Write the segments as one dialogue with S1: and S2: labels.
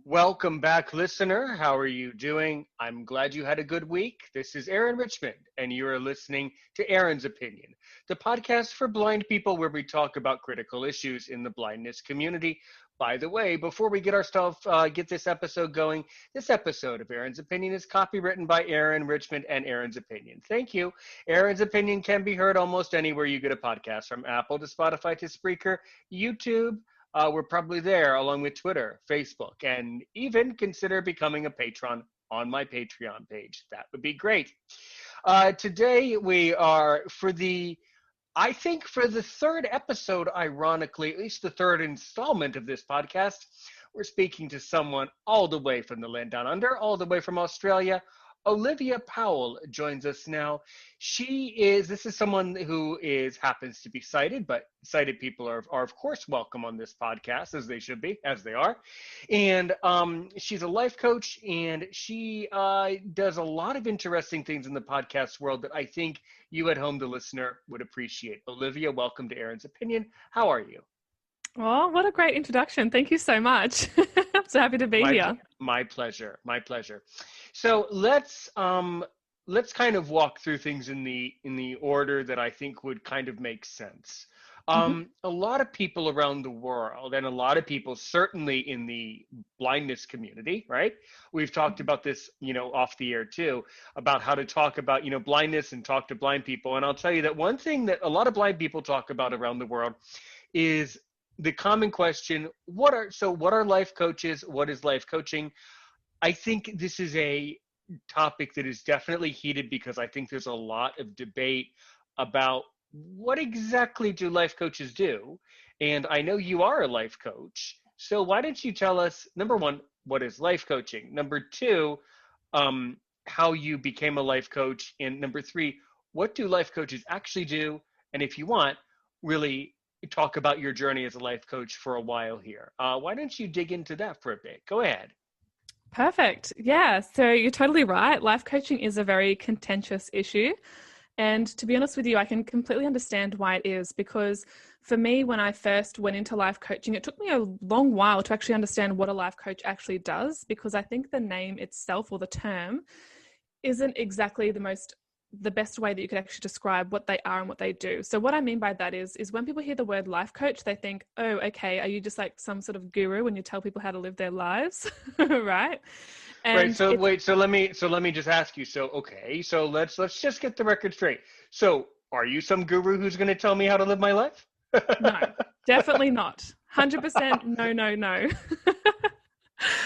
S1: Welcome back, listener. How are you doing? I'm glad you had a good week. This is Aaron Richmond, and you are listening to Aaron's Opinion, the podcast for blind people where we talk about critical issues in the blindness community. By the way, before we get this episode going, this episode of Aaron's Opinion is copywritten by Aaron Richmond and Aaron's Opinion. Thank you. Aaron's Opinion can be heard almost anywhere you get a podcast, from Apple to Spotify to Spreaker, YouTube. We're probably there along with Twitter, Facebook, and even consider becoming a patron on my Patreon page. That would be great. Today we are I think for the third episode, ironically, at least the third installment of this podcast, we're speaking to someone all the way from the land down under, all the way from Australia. Olivia Powell joins us now. This is someone who happens to be sighted, but sighted people are of course welcome on this podcast, as they should be, as they are. And she's a life coach, and she does a lot of interesting things in the podcast world that I think you at home, the listener, would appreciate. Olivia, welcome to Aaron's Opinion. How are you?
S2: Oh, what a great introduction. Thank you so much. I'm so happy to be here.
S1: My pleasure. My pleasure. So let's kind of walk through things in the order that I think would kind of make sense. A lot of people around the world, and a lot of people certainly in the blindness community, right? We've talked about this, off the air too, about how to talk about, blindness and talk to blind people. And I'll tell you that one thing that a lot of blind people talk about around the world is the common question: what are life coaches? What is life coaching? I think this is a topic that is definitely heated because I think there's a lot of debate about what exactly do life coaches do? And I know you are a life coach. So why don't you tell us, number one, what is life coaching? Number two, how you became a life coach? And number three, what do life coaches actually do? And if you want, really talk about your journey as a life coach for a while here. Why don't you dig into that for a bit? Go ahead.
S2: Perfect. Yeah, so you're totally right. Life coaching is a very contentious issue. And to be honest with you, I can completely understand why it is, because for me, when I first went into life coaching, it took me a long while to actually understand what a life coach actually does, because I think the name itself, or the term, isn't exactly the best way that you could actually describe what they are and what they do. So what I mean by that is when people hear the word life coach, they think, oh, okay, are you just like some sort of guru when you tell people how to live their lives? Right?
S1: And right. So let me just ask you. So let's just get the record straight. So are you some guru who's going to tell me how to live my life?
S2: No, definitely not. 100% no.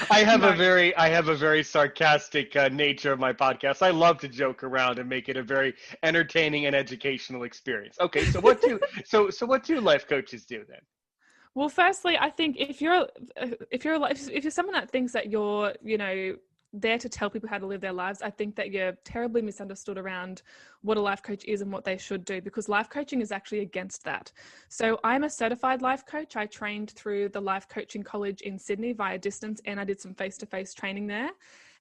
S1: I have a very sarcastic nature of my podcast. I love to joke around and make it a very entertaining and educational experience. Okay, so what do life coaches do then?
S2: Well, firstly, I think if you're someone that thinks that you're, there to tell people how to live their lives, I think that you're terribly misunderstood around what a life coach is and what they should do, because life coaching is actually against that. So I'm a certified life coach. I trained through the Life Coaching College in Sydney via distance, and I did some face-to-face training there.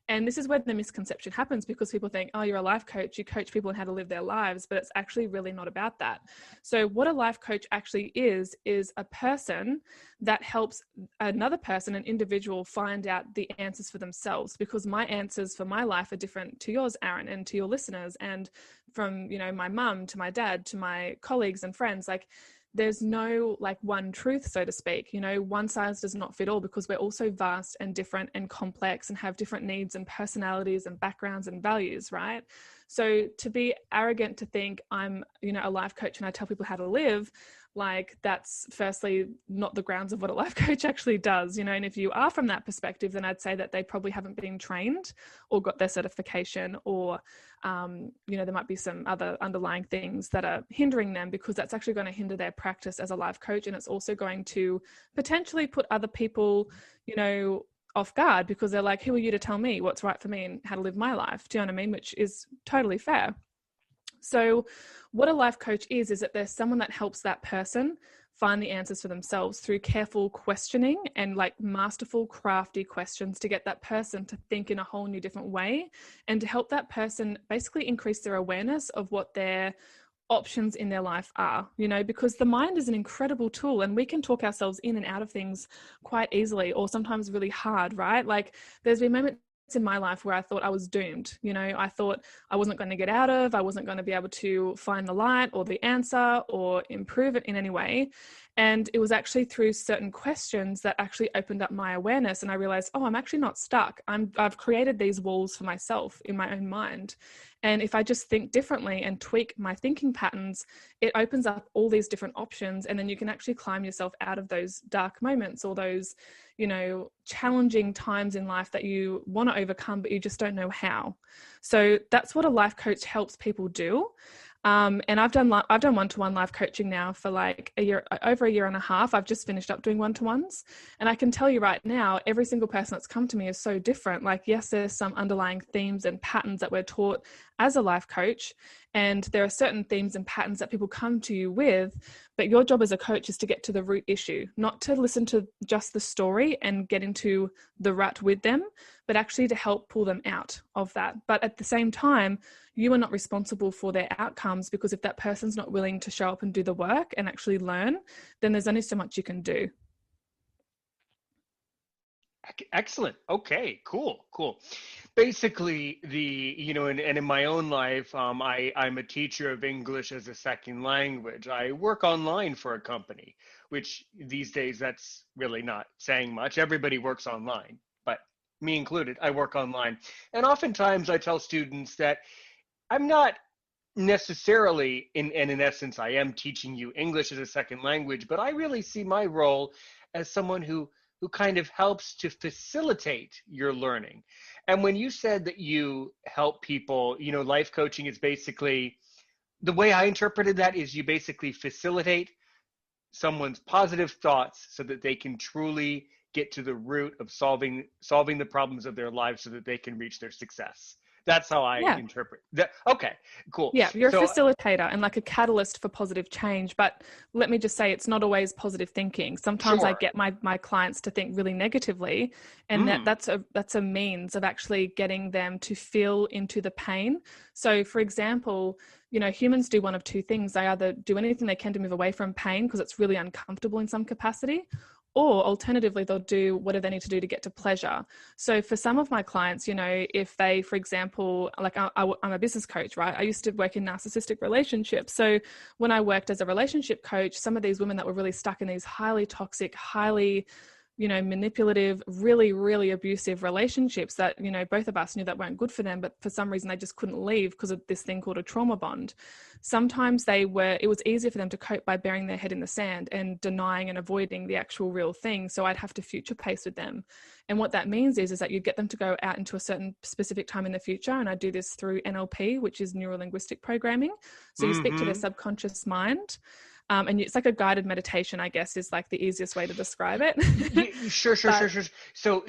S2: And this is where the misconception happens, because people think, oh, you're a life coach, you coach people on how to live their lives, but it's actually really not about that. So what a life coach actually is a person that helps another person, an individual, find out the answers for themselves, because my answers for my life are different to yours, Aaron, and to your listeners, and from, my mum to my dad to my colleagues and friends. Like, there's no one truth, so to speak. One size does not fit all, because we're all so vast and different and complex and have different needs and personalities and backgrounds and values, right? So to be arrogant to think I'm, a life coach and I tell people how to live, that's firstly not the grounds of what a life coach actually does, and if you are from that perspective, then I'd say that they probably haven't been trained or got their certification, or there might be some other underlying things that are hindering them, because that's actually going to hinder their practice as a life coach. And it's also going to potentially put other people, off guard, because they're like, who are you to tell me what's right for me and how to live my life? Do you know what I mean? Which is totally fair. So what a life coach is that there's someone that helps that person find the answers for themselves through careful questioning and masterful, crafty questions to get that person to think in a whole new different way, and to help that person basically increase their awareness of what their options in their life are, because the mind is an incredible tool and we can talk ourselves in and out of things quite easily, or sometimes really hard, right? Like there's been moments in my life where I thought I was doomed. I thought I wasn't going to get out of, I wasn't going to be able to find the light or the answer or improve it in any way. And it was actually through certain questions that actually opened up my awareness. And I realized, oh, I'm actually not stuck. I've created these walls for myself in my own mind. And if I just think differently and tweak my thinking patterns, it opens up all these different options. And then you can actually climb yourself out of those dark moments or those, challenging times in life that you want to overcome, but you just don't know how. So that's what a life coach helps people do. And I've done one-to-one life coaching now for like over a year and a half. I've just finished up doing one-to-ones. And I can tell you right now, every single person that's come to me is so different. Like, yes, there's some underlying themes and patterns that we're taught as a life coach. And there are certain themes and patterns that people come to you with, but your job as a coach is to get to the root issue, not to listen to just the story and get into the rut with them, but actually to help pull them out of that. But at the same time, you are not responsible for their outcomes, because if that person's not willing to show up and do the work and actually learn, then there's only so much you can do.
S1: Excellent. Okay, cool. Basically, and in my own life, I'm a teacher of English as a second language. I work online for a company, which these days, that's really not saying much. Everybody works online, but me included, I work online. And oftentimes I tell students that I'm not necessarily, in essence, I am teaching you English as a second language, but I really see my role as someone who kind of helps to facilitate your learning. And when you said that you help people, life coaching is basically, the way I interpreted that is you basically facilitate someone's positive thoughts so that they can truly get to the root of solving the problems of their lives so that they can reach their success. That's how I interpret that. Okay, cool.
S2: Yeah, you're a facilitator and like a catalyst for positive change. But let me just say, it's not always positive thinking. Sometimes
S1: Sure.
S2: I get my clients to think really negatively, and that's a means of actually getting them to feel into the pain. So, for example, humans do one of two things. They either do anything they can to move away from pain because it's really uncomfortable in some capacity, or alternatively, they'll do whatever they need to do to get to pleasure. So for some of my clients, if they, for example, like I'm a business coach, right? I used to work in narcissistic relationships. So when I worked as a relationship coach, some of these women that were really stuck in these highly toxic, highly manipulative, really, really abusive relationships that, both of us knew that weren't good for them, but for some reason they just couldn't leave because of this thing called a trauma bond. Sometimes it was easier for them to cope by burying their head in the sand and denying and avoiding the actual real thing. So I'd have to future pace with them. And what that means is that you get them to go out into a certain specific time in the future. And I do this through NLP, which is neuro-linguistic programming. So you speak to their subconscious mind. And it's like a guided meditation, I guess, is like the easiest way to describe it.
S1: Sure. So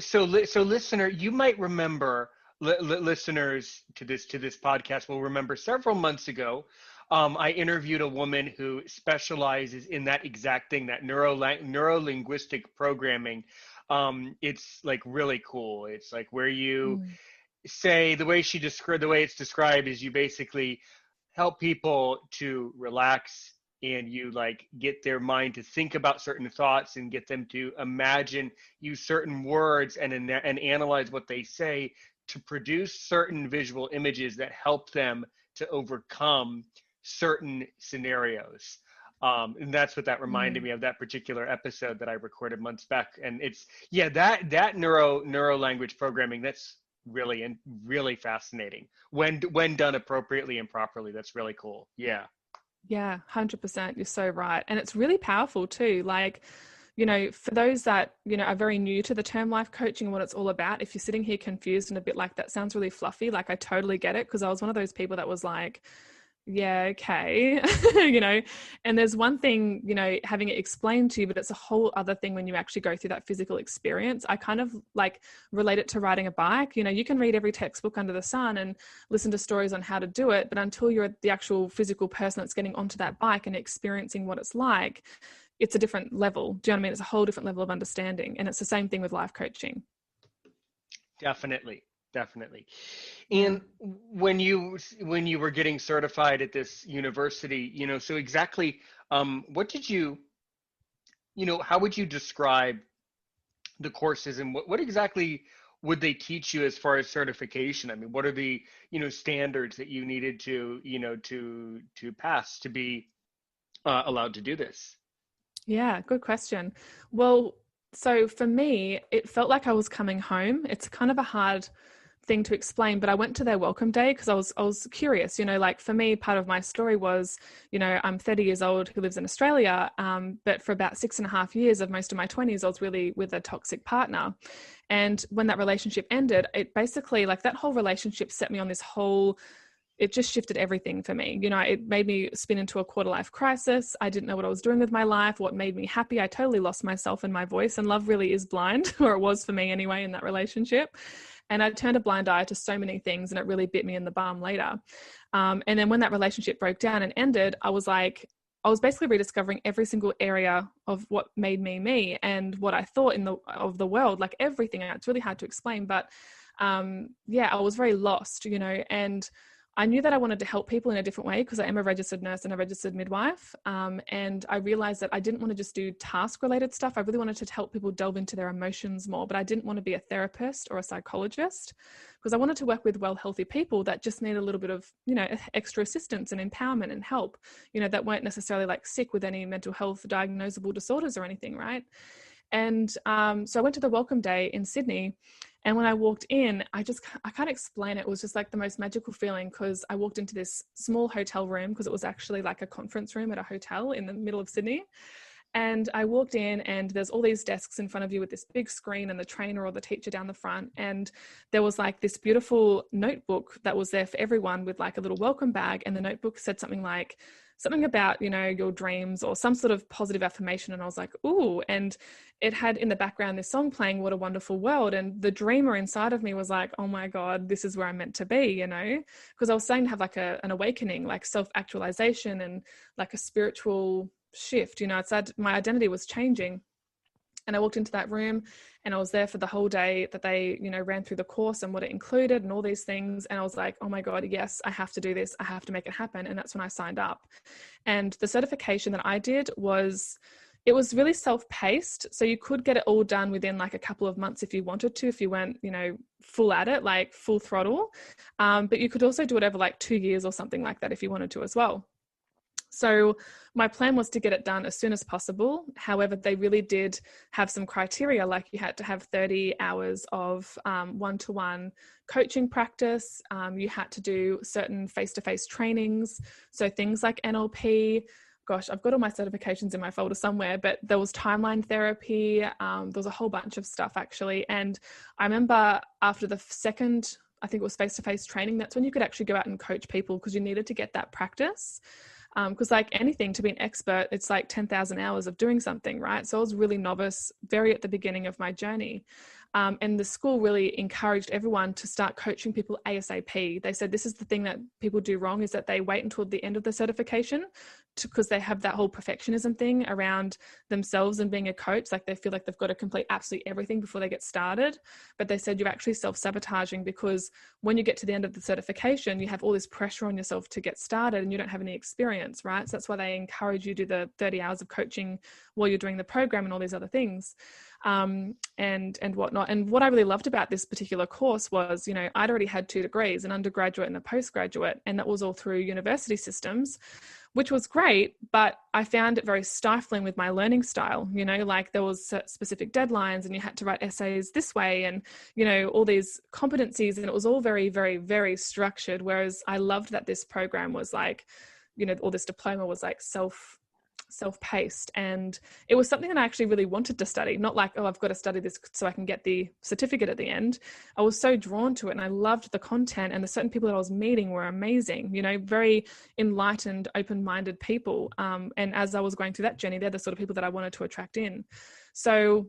S1: listener, you might remember, listeners to this podcast will remember several months ago, I interviewed a woman who specializes in that exact thing, that neuro-linguistic programming. It's like really cool. It's like where you say, the way it's described is you basically help people to relax, and you like get their mind to think about certain thoughts and get them to use certain words and analyze what they say to produce certain visual images that help them to overcome certain scenarios. And that's what that reminded me of, that particular episode that I recorded months back. And it's, that neuro language programming, that's really fascinating when done appropriately and properly. That's really cool.
S2: Yeah, 100%. You're so right. And it's really powerful too. Like, for those that, are very new to the term life coaching and what it's all about, if you're sitting here confused and a bit like, that sounds really fluffy, like I totally get it, because I was one of those people that was like, yeah, okay, and there's one thing, having it explained to you, but it's a whole other thing when you actually go through that physical experience. I kind of like relate it to riding a bike. You can read every textbook under the sun and listen to stories on how to do it, but until you're the actual physical person that's getting onto that bike and experiencing what it's like, it's a different level. Do you know what I mean? It's a whole different level of understanding. And it's the same thing with life coaching.
S1: Definitely. definitely.
S2: Yeah.
S1: And when you were getting certified at this university, so exactly, what did how would you describe the courses, and what exactly would they teach you as far as certification? I mean, what are the, standards that you needed to pass to be allowed to do this?
S2: Yeah, good question. Well, so for me, it felt like I was coming home. It's kind of a hard thing to explain, but I went to their welcome day because I was curious. Like for me, part of my story was, I'm 30 years old who lives in Australia, but for about 6.5 years of most of my 20s, I was really with a toxic partner. And when that relationship ended, it basically, like, that whole relationship set me on this whole, it just shifted everything for me. It made me spin into a quarter life crisis. I didn't know what I was doing with my life, what made me happy. I totally lost myself and my voice, and love really is blind, or it was for me anyway, in that relationship. And I turned a blind eye to so many things, and it really bit me in the bum later. And then when that relationship broke down and ended, I was basically rediscovering every single area of what made me me, and what I thought of the world, like everything. It's really hard to explain, but yeah, I was very lost, and I knew that I wanted to help people in a different way because I am a registered nurse and a registered midwife. And I realized that I didn't want to just do task-related stuff. I really wanted to help people delve into their emotions more, but I didn't want to be a therapist or a psychologist, because I wanted to work with well, healthy people that just need a little bit of, extra assistance and empowerment and help, that weren't necessarily like sick with any mental health diagnosable disorders or anything, right? And so I went to the welcome day in Sydney, and when I walked in, I can't explain it. It was just like the most magical feeling, because I walked into this small hotel room, because it was actually like a conference room at a hotel in the middle of Sydney. And I walked in, and there's all these desks in front of you with this big screen and the trainer or the teacher down the front. And there was like this beautiful notebook that was there for everyone with like a little welcome bag. And the notebook said something about, your dreams, or some sort of positive affirmation. And I was like, ooh. And it had in the background this song playing, What a Wonderful World. And the dreamer inside of me was like, oh my God, this is where I'm meant to be, because I was starting to have like an awakening, like self-actualization and like a spiritual shift. It's that my identity was changing. And I walked into that room, and I was there for the whole day that they, ran through the course and what it included and all these things. And I was like, oh my God, yes, I have to do this. I have to make it happen. And that's when I signed up. And the certification that I did it was really self-paced. So you could get it all done within like a couple of months if you wanted to, if you went, full at it, like full throttle. But you could also do it over like 2 years or something like that if you wanted to as well. So my plan was to get it done as soon as possible. However, they really did have some criteria, like you had to have 30 hours of one-to-one coaching practice. You had to do certain face-to-face trainings. So things like NLP. Gosh, I've got all my certifications in my folder somewhere, but there was timeline therapy. There was a whole bunch of stuff actually. And I remember after the second, I think it was face-to-face training, that's when you could actually go out and coach people, because you needed to get that practice. Because like anything, to be an expert, it's like 10,000 hours of doing something, right? So I was really novice, very at the beginning of my journey. And the school really encouraged everyone to start coaching people ASAP. They said this is the thing that people do wrong, is that they wait until the end of the certification, because they have that whole perfectionism thing around themselves and being a coach. Like they feel like they've got to complete absolutely everything before they get started. But they said you're actually self-sabotaging, because when you get to the end of the certification, you have all this pressure on yourself to get started and you don't have any experience, right? So that's why they encourage you to do the 30 hours of coaching while you're doing the program and all these other things. And whatnot. And what I really loved about this particular course was, I'd already had 2 degrees, an undergraduate and a postgraduate, and that was all through university systems, which was great, but I found it very stifling with my learning style. Like there was specific deadlines, and you had to write essays this way, and, all these competencies, and it was all very, very, very structured. Whereas I loved that this program was like, or this diploma was like self-paced, and it was something that I actually really wanted to study, not like, oh, I've got to study this so I can get the certificate at the end. I was so drawn to it, and I loved the content, and the certain people that I was meeting were amazing, very enlightened, open-minded people. And as I was going through that journey, they're the sort of people that I wanted to attract in. So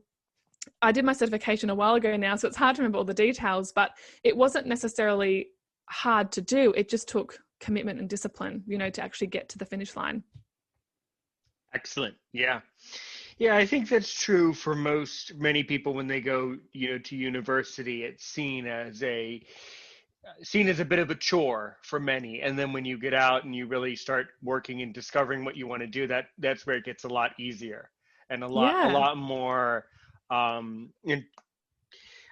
S2: I did my certification a while ago now, so it's hard to remember all the details, but it wasn't necessarily hard to do. It just took commitment and discipline, to actually get to the finish line.
S1: Excellent. Yeah. Yeah, I think that's true for many people when they go, to university. It's seen as a bit of a chore for many, and then when you get out and you really start working and discovering what you want to do, that's where it gets a lot easier and a
S2: Yeah.
S1: lot more. And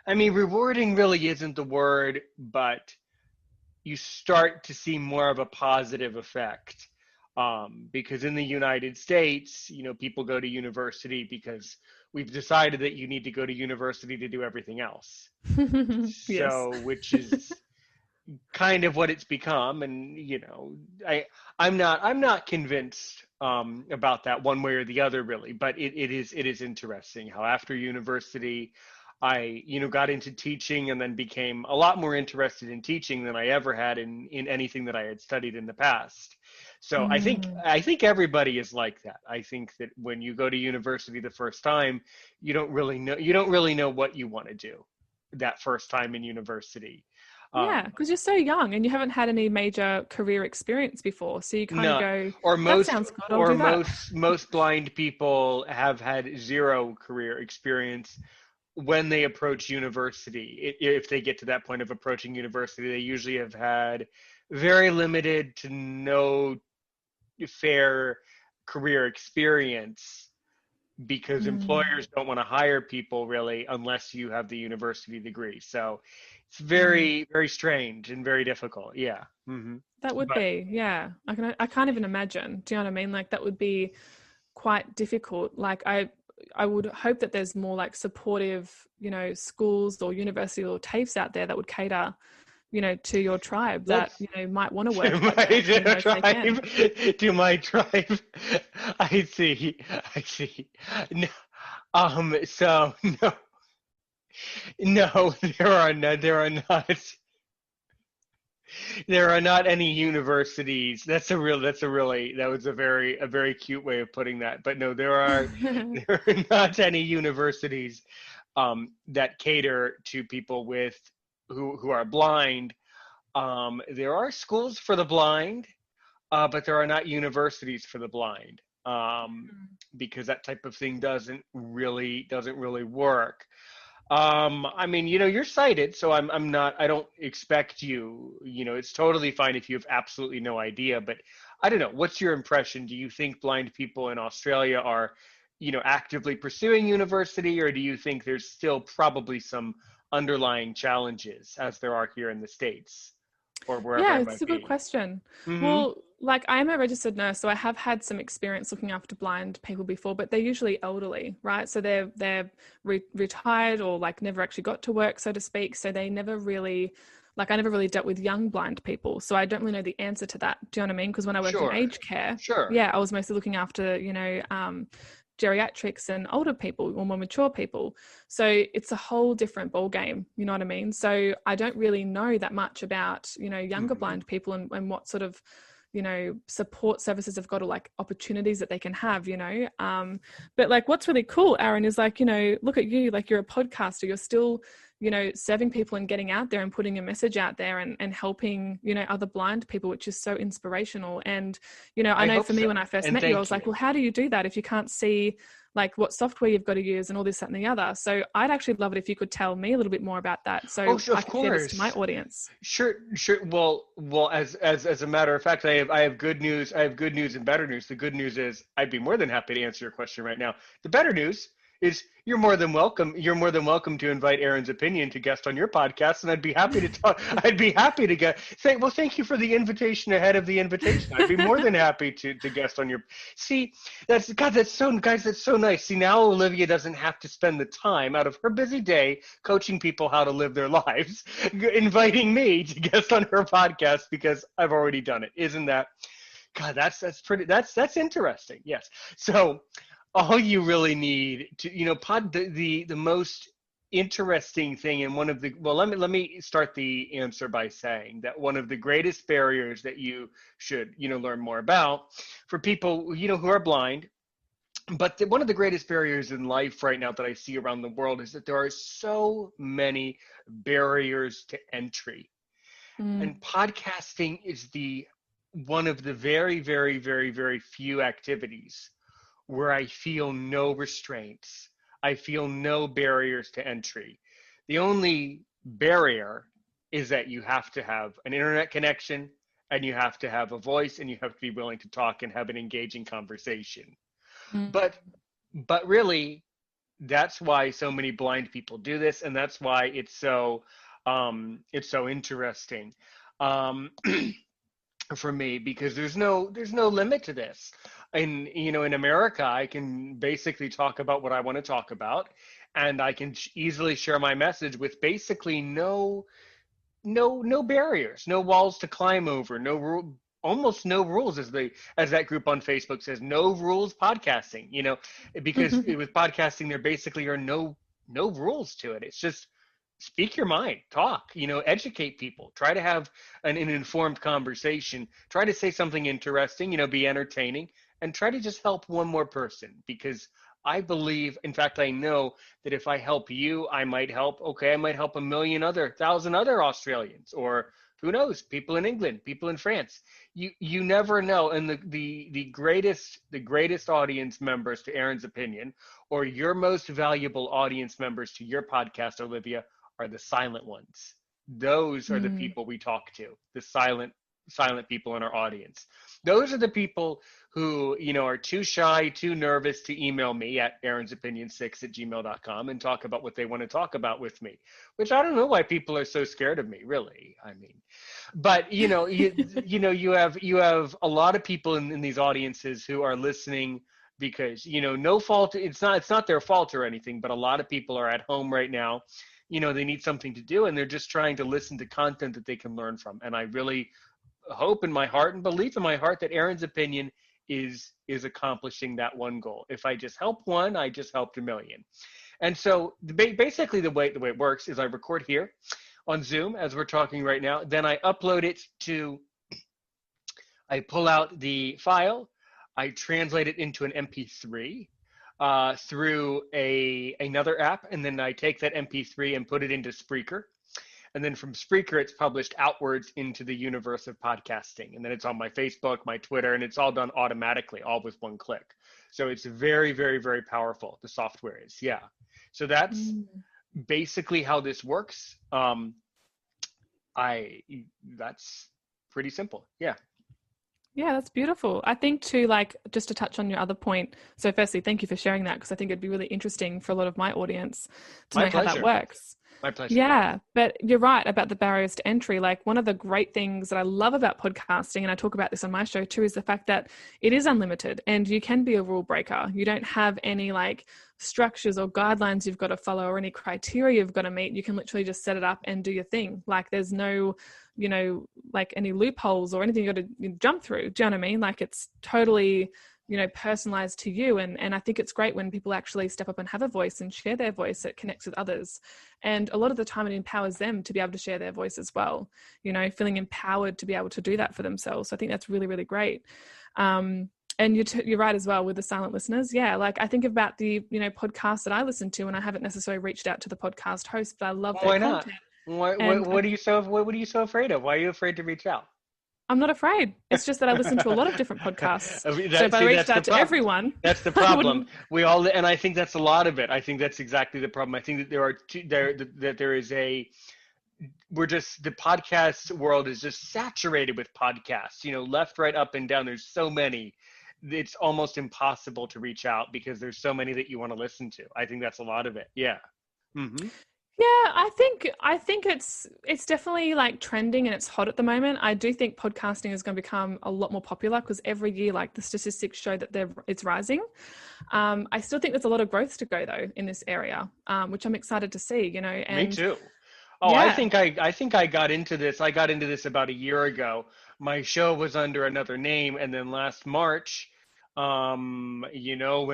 S1: I mean, rewarding really isn't the word, but you start to see more of a positive effect. Because in the United States, people go to university because we've decided that you need to go to university to do everything else.
S2: Yes.
S1: So, which is kind of what it's become. And I I'm not convinced about that one way or the other, really. But it is interesting how after university I got into teaching and then became a lot more interested in teaching than I ever had in anything that I had studied in the past. So I think
S2: Mm.
S1: I think everybody is like that. I think that when you go to university the first time, you don't really know what you want to do that first time in university.
S2: Yeah,
S1: um,
S2: because you're so young and you haven't had any major career experience before. So you kind of
S1: No,
S2: go,
S1: or
S2: that
S1: most
S2: sounds good, I'll
S1: or
S2: do that.
S1: most blind people have had zero career experience when they approach university. If they get to that point of approaching university, they usually have had very limited to no fair career experience because
S2: Mm,
S1: employers don't want to hire people really unless you have the university degree. So it's
S2: mm.
S1: very, very strange and very difficult. Yeah.
S2: That would
S1: But
S2: be, yeah. I can't even imagine. Do you know what I mean? Like that would be quite difficult. Like I would hope that there's more like supportive, schools or universities or TAFEs out there that would cater, to your tribe that,
S1: let's
S2: might want to
S1: to
S2: work, but
S1: my
S2: don't, if they can.
S1: tribe, to my tribe. I see. I see. No, so no, no, there are not any universities. That was a very cute way of putting that. But no, there are not any universities that cater to people who are blind. There are schools for the blind, but there are not universities for the blind, because that type of thing doesn't really work. I mean, you're sighted, so I'm not. I don't expect you. It's totally fine if you have absolutely no idea. But I don't know. What's your impression? Do you think blind people in Australia are, actively pursuing university, or do you think there's still probably some underlying challenges as there are here in the States or wherever
S2: Yeah,
S1: it
S2: it's
S1: might
S2: a good
S1: be?
S2: question.
S1: Mm-hmm.
S2: Well, like I'm a registered nurse, so I have had some experience looking after blind people before, but they're usually elderly, right? So they're retired or like never actually got to work, so to speak. So they never really, like I never really dealt with young blind people, so I don't really know the answer to that. Do you know what I mean? Because when I worked in
S1: Sure.
S2: aged care,
S1: Sure.
S2: yeah, I was mostly looking after, geriatrics and older people or more mature people. So it's a whole different ball game, you know what I mean? So I don't really know that much about, younger
S1: Mm-hmm.
S2: blind people and what sort of, support services have got or like opportunities that they can have, but like what's really cool, Aaron, is like, look at you, like you're a podcaster, you're still, serving people and getting out there and putting a message out there and helping, other blind people, which is so inspirational. And, I
S1: I
S2: know
S1: hope
S2: for me, when
S1: so.
S2: I first
S1: And
S2: met you, I
S1: thank
S2: was like, well,
S1: you.
S2: how do you do that if you can't see like what software you've got to use and all this, that, and the other? So I'd actually love it if you could tell me a little bit more about that
S1: Oh,
S2: so I
S1: of
S2: can share this to my
S1: course.
S2: audience.
S1: Sure, sure. Well, as a matter of fact, I have good news. I have good news and better news. The good news is I'd be more than happy to answer your question right now. The better news is you're more than welcome. You're more than welcome to invite Aaron's opinion to guest on your podcast, and I'd be happy to talk. I'd be happy to get. Thank you for the invitation ahead of the invitation. I'd be more than happy to guest on your. See, that's God. That's so guys. That's so nice. See, now Olivia doesn't have to spend the time out of her busy day coaching people how to live their lives, inviting me to guest on her podcast because I've already done it. Isn't that God? That's pretty. That's interesting. Yes. So all you really need to the most interesting thing, and one of the well let me start the answer by saying that one of the greatest barriers that you should learn more about for people who are blind, but one of the greatest barriers in life right now that I see around the world is that there are so many barriers to entry.
S2: Mm,
S1: And podcasting is the one of the very, very, very, very few activities where I feel no restraints. I feel no barriers to entry. The only barrier is that you have to have an internet connection and you have to have a voice and you have to be willing to talk and have an engaging conversation.
S2: Mm.
S1: But really, that's why so many blind people do this, and that's why it's so interesting. Um, for me, because there's no limit to this. And in America, I can basically talk about what I want to talk about, and I can easily share my message with basically no barriers, no walls to climb over, almost no rules, as that group on Facebook says, no rules podcasting. Because with podcasting there basically are no rules to it. It's just speak your mind, talk, educate people, try to have an informed conversation, try to say something interesting, be entertaining, and try to just help one more person. Because I believe, in fact, I know that if I help you, I might help, okay, I might help 1,000,000 other Australians, or who knows, people in England, people in France. You never know. And the greatest audience members to Aaron's opinion, or your most valuable audience members to your podcast, Olivia, are the silent ones. Those are the
S2: Mm.
S1: people we talk to, the silent people in our audience. Those are the people who, are too shy, too nervous to email me at aaronsopinion6@gmail.com and talk about what they want to talk about with me, which I don't know why people are so scared of me, really. I mean, but you have a lot of people in these audiences who are listening because, no fault, it's not their fault or anything, but a lot of people are at home right now. They need something to do, and they're just trying to listen to content that they can learn from. And I really hope in my heart and believe in my heart that Aaron's opinion is accomplishing that one goal. If I just help one, I just helped 1,000,000. And so basically the way it works is I record here on Zoom as we're talking right now. Then I pull out the file, I translate it into an MP3 through another app, and then I take that MP3 and put it into Spreaker. And then from Spreaker, it's published outwards into the universe of podcasting. And then it's on my Facebook, my Twitter, and it's all done automatically, all with one click. So it's very, very, very powerful. The software is, yeah. So that's
S2: Mm.
S1: basically how this works. That's pretty simple. Yeah.
S2: Yeah, that's beautiful. I think too, like, just to touch on your other point. So firstly, thank you for sharing that, because I think it'd be really interesting for a lot of my audience to
S1: My
S2: know how that
S1: pleasure.
S2: works.
S1: My pleasure.
S2: Yeah, but you're right about the barriers to entry. Like, one of the great things that I love about podcasting, and I talk about this on my show too, is the fact that it is unlimited and you can be a rule breaker. You don't have any like structures or guidelines you've got to follow or any criteria you've got to meet. You can literally just set it up and do your thing. Like, there's no, like any loopholes or anything you got to jump through. Do you know what I mean? Like, it's totally personalized to you. And I think it's great when people actually step up and have a voice and share their voice that connects with others. And a lot of the time it empowers them to be able to share their voice as well, feeling empowered to be able to do that for themselves. So I think that's really, really great. And you're right as well with the silent listeners. Yeah. Like, I think about the, podcasts that I listen to, and I haven't necessarily reached out to the podcast host, but I love their
S1: Why not?
S2: content.
S1: What
S2: And
S1: what are you so afraid of? Why are you afraid to reach out?
S2: I'm not afraid. It's just that I listen to a lot of different podcasts.
S1: I mean,
S2: So if I
S1: see,
S2: reached
S1: that's the
S2: out to
S1: problem.
S2: everyone,
S1: That's the
S2: I
S1: problem.
S2: wouldn't.
S1: And I think that's a lot of it. I think that's exactly the problem. I think that there is the podcast world is just saturated with podcasts, left, right, up, and down. There's so many. It's almost impossible to reach out because there's so many that you want to listen to. I think that's a lot of it. Yeah. Mm-hmm.
S2: Yeah, I think it's definitely like trending and it's hot at the moment. I do think podcasting is going to become a lot more popular because every year, like, the statistics show that it's rising. I still think there's a lot of growth to go though in this area, which I'm excited to see.
S1: Me
S2: And
S1: too. Oh, I
S2: yeah.
S1: think I got into this. I got into this about a year ago. My show was under another name, and then last March, when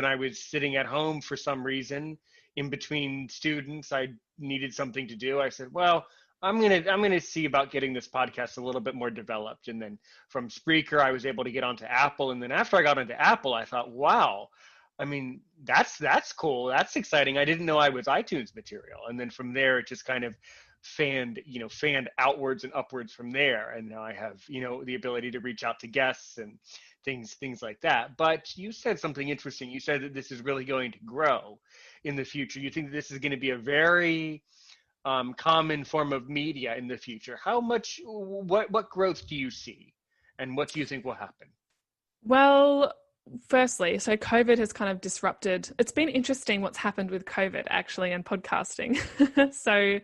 S1: I was sitting at home for some reason in between students, I needed something to do. I said, "Well, I'm gonna see about getting this podcast a little bit more developed." And then from Spreaker, I was able to get onto Apple. And then after I got onto Apple, I thought, "Wow, I mean, that's cool. That's exciting. I didn't know I was iTunes material." And then from there, it just kind of fanned outwards and upwards from there. And now I have, the ability to reach out to guests and things like that. But you said something interesting. You said that this is really going to grow in the future. You think that this is going to be a very common form of media in the future. What growth do you see, and what do you think will happen?
S2: Well, firstly, so COVID has kind of disrupted. It's been interesting what's happened with COVID actually and podcasting. So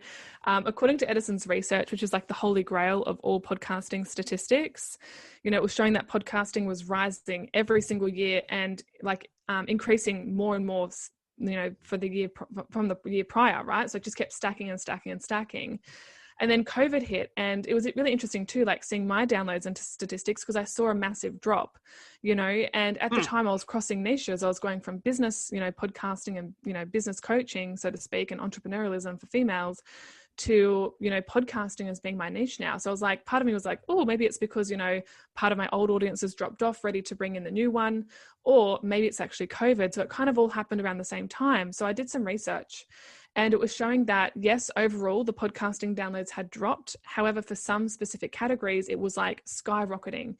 S2: according to Edison's research, which is like the holy grail of all podcasting statistics, it was showing that podcasting was rising every single year and like increasing more and more, for the year from the year prior, right? So it just kept stacking and stacking and stacking. And then COVID hit, and it was really interesting too, like seeing my downloads into statistics, because I saw a massive drop, and at the time I was crossing niches. I was going from business, podcasting and, business coaching, so to speak, and entrepreneurialism for females to, podcasting as being my niche now. So I was like, part of me was like, oh, maybe it's because, part of my old audience has dropped off, ready to bring in the new one, or maybe it's actually COVID. So it kind of all happened around the same time. So I did some research. And it was showing that, yes, overall, the podcasting downloads had dropped. However, for some specific categories, it was like skyrocketing,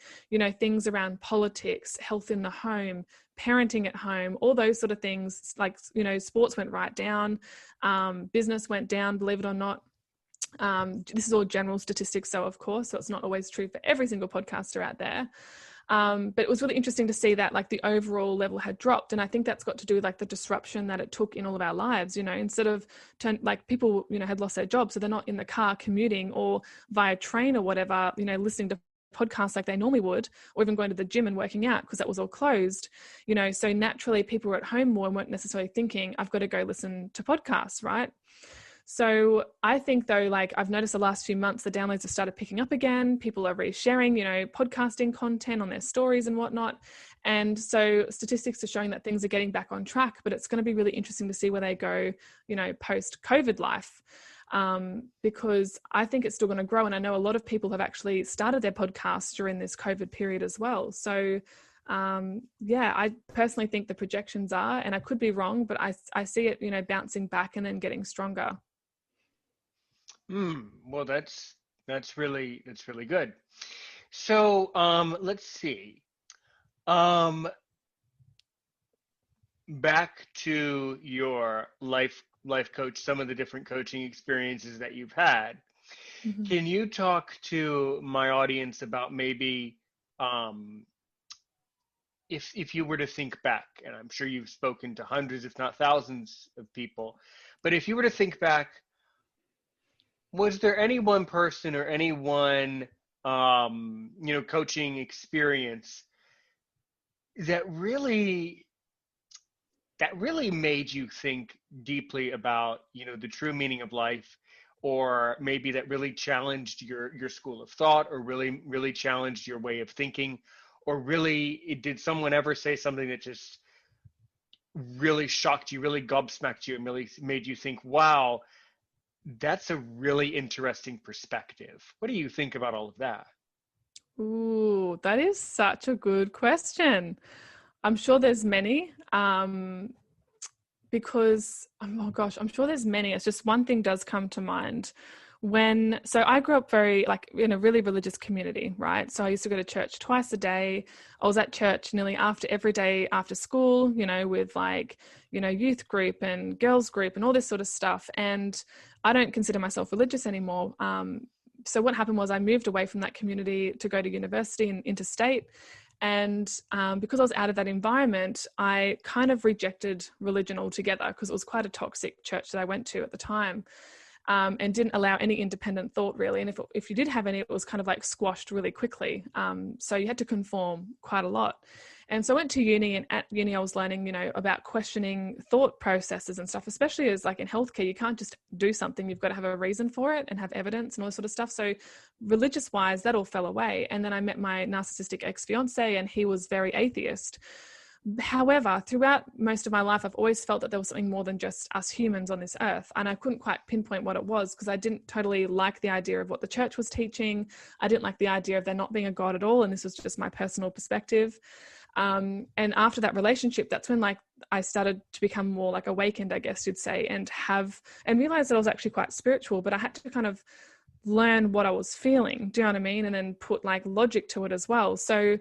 S2: things around politics, health in the home, parenting at home, all those sort of things. Like, sports went right down, business went down, believe it or not. This is all general statistics, so of course, so it's not always true for every single podcaster out there. But it was really interesting to see that like the overall level had dropped. And I think that's got to do with like the disruption that it took in all of our lives, instead of people, had lost their jobs. So they're not in the car commuting or via train or whatever, listening to podcasts like they normally would, or even going to the gym and working out because that was all closed, so naturally people were at home more and weren't necessarily thinking, I've got to go listen to podcasts, right? So I think though, like I've noticed the last few months, the downloads have started picking up again. People are resharing, podcasting content on their stories and whatnot. And so statistics are showing that things are getting back on track, but it's going to be really interesting to see where they go, post COVID life. Because I think it's still going to grow. And I know a lot of people have actually started their podcasts during this COVID period as well. So I personally think the projections are, and I could be wrong, but I see it, bouncing back and then getting stronger.
S1: Well, that's really good. So let's see. Back to your life coach, some of the different coaching experiences that you've had. Mm-hmm. Can you talk to my audience about maybe if you were to think back, and I'm sure you've spoken to hundreds, if not thousands of people, but if you were to think back, was there any one person or any one, coaching experience that really made you think deeply about, the true meaning of life, or maybe that really challenged your school of thought, or really challenged your way of thinking, or really did someone ever say something that just really shocked you, really gobsmacked you, and really made you think, wow, that's a really interesting perspective? What do you think about all of that?
S2: Ooh, that is such a good question. I'm sure there's many, because, oh gosh, I'm sure there's many. It's just one thing does come to mind. So I grew up in a really religious community, right? So I used to go to church twice a day. I was at church nearly every day after school, with youth group and girls group and all this sort of stuff. And I don't consider myself religious anymore. So what happened was I moved away from that community to go to university and interstate. And because I was out of that environment, I kind of rejected religion altogether, because it was quite a toxic church that I went to at the time. And didn't allow any independent thought really. And if you did have any, it was kind of like squashed really quickly. So you had to conform quite a lot. And so I went to uni, and at uni I was learning, about questioning thought processes and stuff, especially as like in healthcare, you can't just do something. You've got to have a reason for it and have evidence and all this sort of stuff. So religious wise, that all fell away. And then I met my narcissistic ex-fiance, and he was very atheist. However, throughout most of my life, I've always felt that there was something more than just us humans on this earth. And I couldn't quite pinpoint what it was, because I didn't totally like the idea of what the church was teaching. I didn't like the idea of there not being a God at all. And this was just my personal perspective. And after that relationship, that's when like I started to become more like awakened, I guess you'd say, and realize that I was actually quite spiritual, but I had to kind of learn what I was feeling. Do you know what I mean? And then put like logic to it as well. So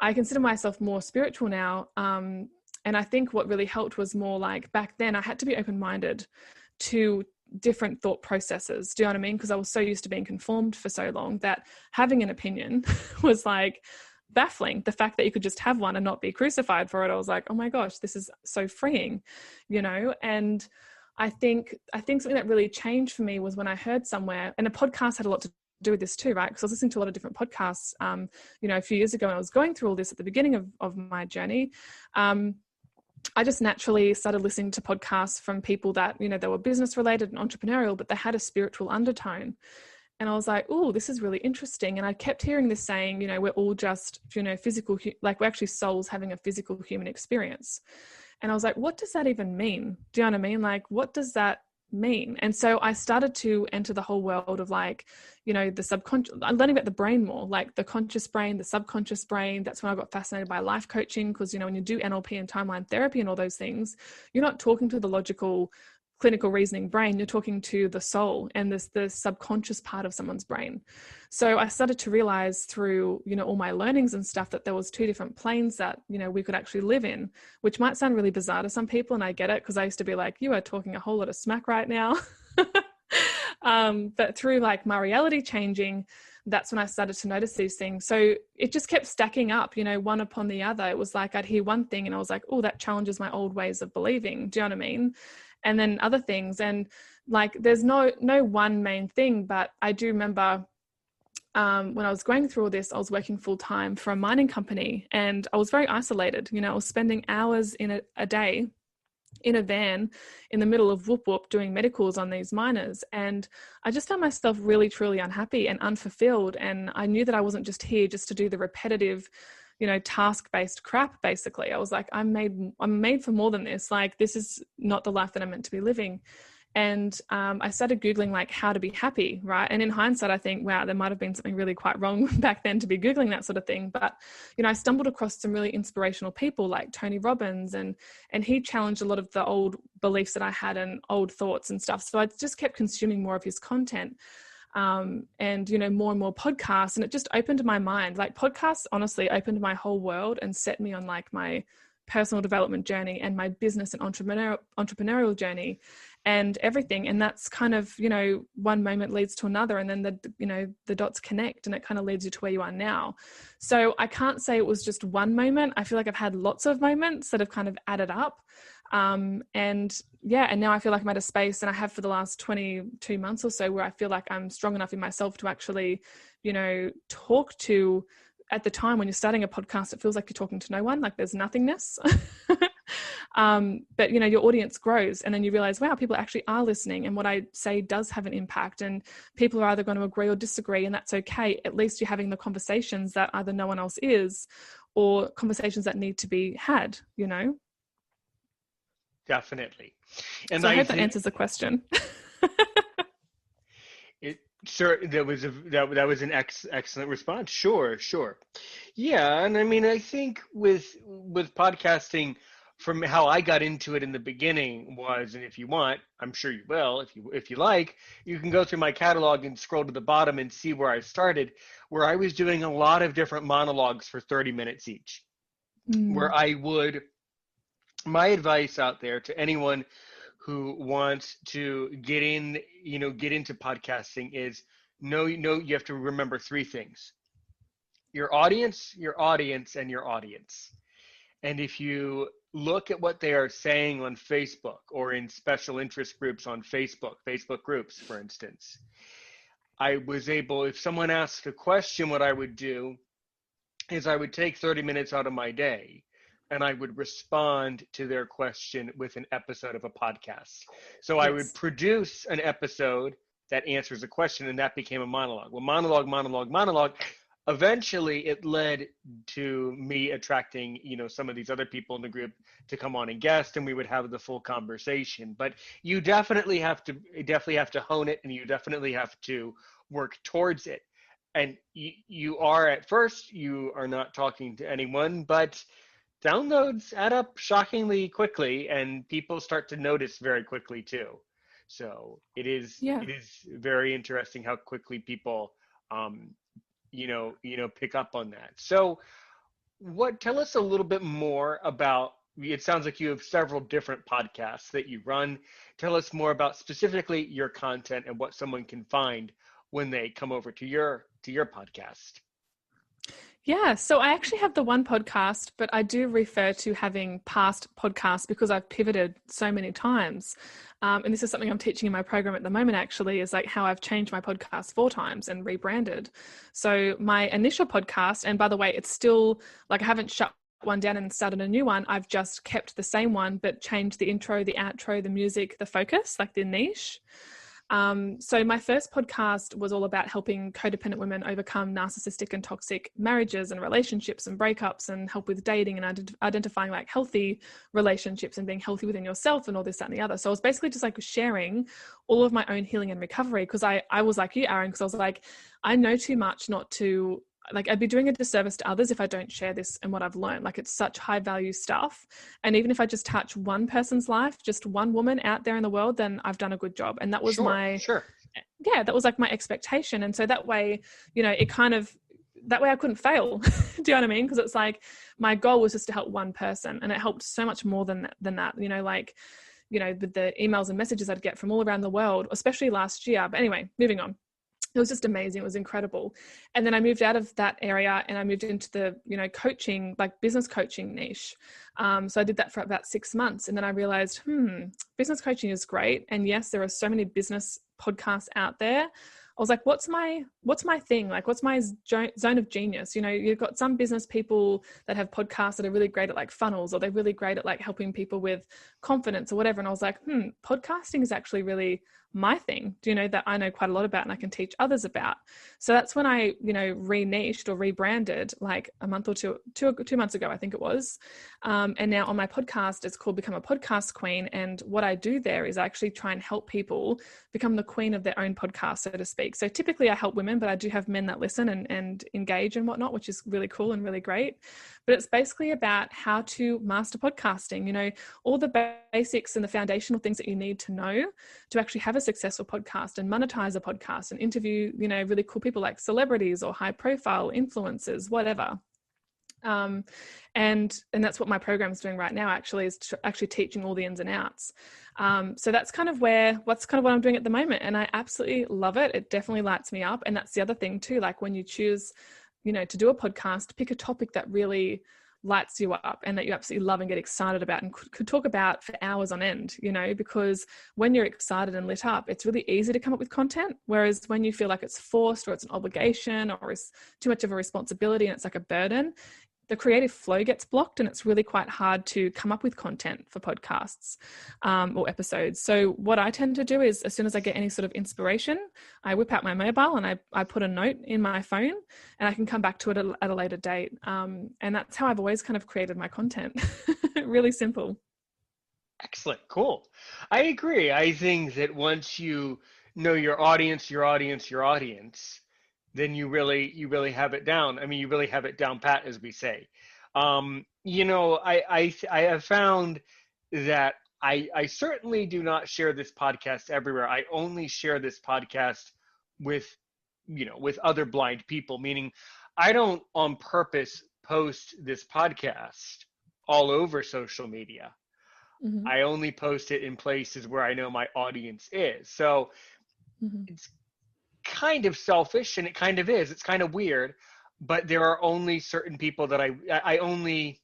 S2: I consider myself more spiritual now. And I think what really helped was more like back then I had to be open-minded to different thought processes. Do you know what I mean? Because I was so used to being conformed for so long that having an opinion was like baffling. The fact that you could just have one and not be crucified for it, I was like, oh my gosh, this is so freeing, you know? And I think something that really changed for me was when I heard somewhere, and a podcast had a lot to do with this too, right? Because I was listening to a lot of different podcasts, you know, a few years ago when I was going through all this at the beginning of my journey. I just naturally started listening to podcasts from people that, you know, they were business related and entrepreneurial, but they had a spiritual undertone. And I was like, oh, this is really interesting. And I kept hearing this saying, you know, we're all just, you know, physical, like we're actually souls having a physical human experience. And I was like, what does that even mean? Do you know what I mean? Like, what does that mean? And so I started to enter the whole world of like, you know, the subconscious. I'm learning about the brain more, like the conscious brain, the subconscious brain. That's when I got fascinated by life coaching, because, you know, when you do NLP and timeline therapy and all those things, you're not talking to the logical clinical reasoning brain, you're talking to the soul and the subconscious part of someone's brain. So I started to realize through, you know, all my learnings and stuff that there was two different planes that, you know, we could actually live in, which might sound really bizarre to some people. And I get it, because I used to be like, you are talking a whole lot of smack right now. But through like my reality changing, that's when I started to notice these things. So it just kept stacking up, you know, one upon the other. It was like I'd hear one thing and I was like, oh, that challenges my old ways of believing. Do you know what I mean? And then other things. And like, there's no one main thing, but I do remember when I was going through all this, I was working full time for a mining company and I was very isolated. You know, I was spending hours in a day in a van in the middle of whoop whoop doing medicals on these miners. And I just found myself really, truly unhappy and unfulfilled. And I knew that I wasn't just here just to do the repetitive, you know, task-based crap. Basically, I was like, I'm made for more than this. Like, this is not the life that I'm meant to be living. And I started Googling like how to be happy, right? And in hindsight, I think, wow, there might have been something really quite wrong back then to be Googling that sort of thing. But, you know, I stumbled across some really inspirational people like Tony Robbins, and he challenged a lot of the old beliefs that I had and old thoughts and stuff. So I just kept consuming more of his content. And, you know, more and more podcasts, and it just opened my mind. Like, podcasts honestly opened my whole world and set me on like my personal development journey and my business and entrepreneurial journey and everything. And that's kind of, you know, one moment leads to another, and then the dots connect and it kind of leads you to where you are now. So I can't say it was just one moment. I feel like I've had lots of moments that have kind of added up. And now I feel like I'm at a space, and I have for the last 22 months or so, where I feel like I'm strong enough in myself to actually, you know, talk to. At the time when you're starting a podcast, it feels like you're talking to no one, like there's nothingness. But, you know, your audience grows, and then you realize, wow, people actually are listening, and what I say does have an impact, and people are either going to agree or disagree, and that's okay. At least you're having the conversations that either no one else is, or conversations that need to be had, you know?
S1: Definitely. And
S2: so I hope that answers the question.
S1: Sure, that was an excellent response. Sure. Yeah, and I mean, I think with podcasting, from how I got into it in the beginning was, and if you want, I'm sure you will, if you like, you can go through my catalog and scroll to the bottom and see where I started, where I was doing a lot of different monologues for 30 minutes each, where I would, my advice out there to anyone who wants to get into podcasting is you have to remember three things: your audience, and your audience. And if you look at what they are saying on Facebook or in special interest groups on Facebook groups, for instance, if someone asked a question, what I would do is I would take 30 minutes out of my day and I would respond to their question with an episode of a podcast. So I would produce an episode that answers a question, and that became a monologue. Well, monologue. Eventually, it led to me attracting, you know, some of these other people in the group to come on and guest, and we would have the full conversation. But you definitely have to hone it, and you definitely have to work towards it. And you are, at first, you are not talking to anyone, but downloads add up shockingly quickly, and people start to notice very quickly too. So
S2: Yeah.
S1: it is very interesting how quickly people um, pick up on that. So what tell us a little bit more about, it sounds like you have several different podcasts that you run. Tell us more about specifically your content and what someone can find when they come over to your podcast.
S2: Yeah, so I actually have the one podcast, but I do refer to having past podcasts because I've pivoted so many times. And this is something I'm teaching in my program at the moment, actually, is like how I've changed my podcast 4 times and rebranded. So my initial podcast, and by the way, it's still like I haven't shut one down and started a new one. I've just kept the same one, but changed the intro, the outro, the music, the focus, like the niche. So my first podcast was all about helping codependent women overcome narcissistic and toxic marriages and relationships and breakups, and help with dating and identifying like healthy relationships and being healthy within yourself and all this, that, and the other. So I was basically just like sharing all of my own healing and recovery, because I was like you, Aaron, because I was like, I know too much not to, like, I'd be doing a disservice to others if I don't share this and what I've learned. Like, it's such high value stuff. And even if I just touch one person's life, just one woman out there in the world, then I've done a good job. And that was
S1: Sure.
S2: that was like my expectation. And so that way, that way I couldn't fail. Do you know what I mean? Because it's like, my goal was just to help one person, and it helped so much more than that, with the emails and messages I'd get from all around the world, especially last year. But anyway, moving on. It was just amazing. It was incredible. And then I moved out of that area and I moved into the, coaching, like business coaching niche. So I did that for about 6 months. And then I realized, business coaching is great. And yes, there are so many business podcasts out there. I was like, what's my thing? Like, what's my zone of genius? You've got some business people that have podcasts that are really great at like funnels, or they're really great at like helping people with confidence or whatever. And I was like, podcasting is actually really my thing. Do you know that I know quite a lot about and I can teach others about? So that's when I, re-niched or rebranded like a month or two months ago, I think it was. And now on my podcast, it's called Become a Podcast Queen. And what I do there is I actually try and help people become the queen of their own podcast, so to speak. So typically I help women, but I do have men that listen and engage and whatnot, which is really cool and really great. But it's basically about how to master podcasting, all the basics and the foundational things that you need to know to actually have a successful podcast and monetize a podcast and interview, really cool people like celebrities or high profile influencers, whatever. And that's what my program is doing right now, actually, is actually teaching all the ins and outs. So that's kind of what I'm doing at the moment. And I absolutely love it. It definitely lights me up. And that's the other thing too, like when you choose, to do a podcast, pick a topic that really lights you up and that you absolutely love and get excited about and could talk about for hours on end, because when you're excited and lit up, it's really easy to come up with content. Whereas when you feel like it's forced or it's an obligation or it's too much of a responsibility and it's like a burden, the creative flow gets blocked and it's really quite hard to come up with content for podcasts or episodes. So what I tend to do is, as soon as I get any sort of inspiration, I whip out my mobile and I put a note in my phone and I can come back to it at a later date. And that's how I've always kind of created my content. Really simple.
S1: Excellent. Cool. I agree. I think that once you know your audience, then you really have it down. I mean, you really have it down pat, as we say. I have found that I certainly do not share this podcast everywhere. I only share this podcast with other blind people, meaning I don't on purpose post this podcast all over social media.
S2: Mm-hmm.
S1: I only post it in places where I know my audience is. So it's kind of selfish, and it kind of is. It's kind of weird, but there are only certain people that I only